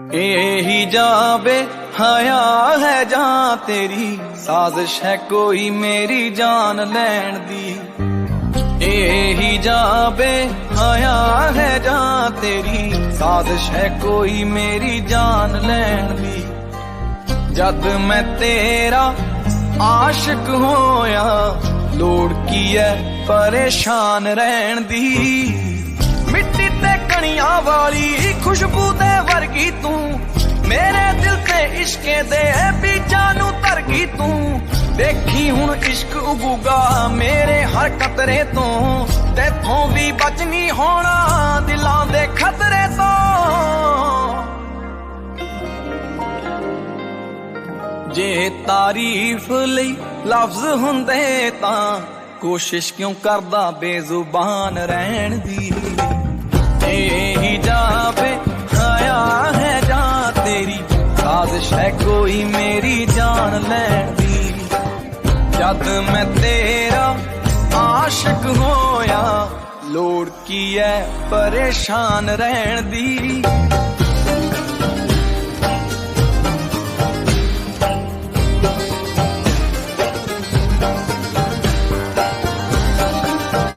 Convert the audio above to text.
यही जाबे हया है जां तेरी, साजिश है कोई मेरी जान लैन दी। यही जाबे हया है जां तेरी, साजिश है कोई मेरी जान लैन दी। जद मैं तेरा आशिक होया, लोड़ की है परेशान रहन दी। मिट्टी ते कणियां वाली खुशबू दे वर्गी तू, मेरे दिल ते इश्के दे बीजां नू तरगी तू। देखी हुण इश्क उगूगा मेरे हर कतरे तो, तेथों भी बच नहीं होना दिलां दे खतरे तो। जे तारीफ लई लफ्ज हुंदे तां, कोशिश क्यों करदा बेजुबान रहन दी। यही जाबे हया है जां तेरी, साजिश है कोई मेरी जान लैन दी। जद मैं तेरा आशिक होया, लोड़ की है परेशान रहन दी।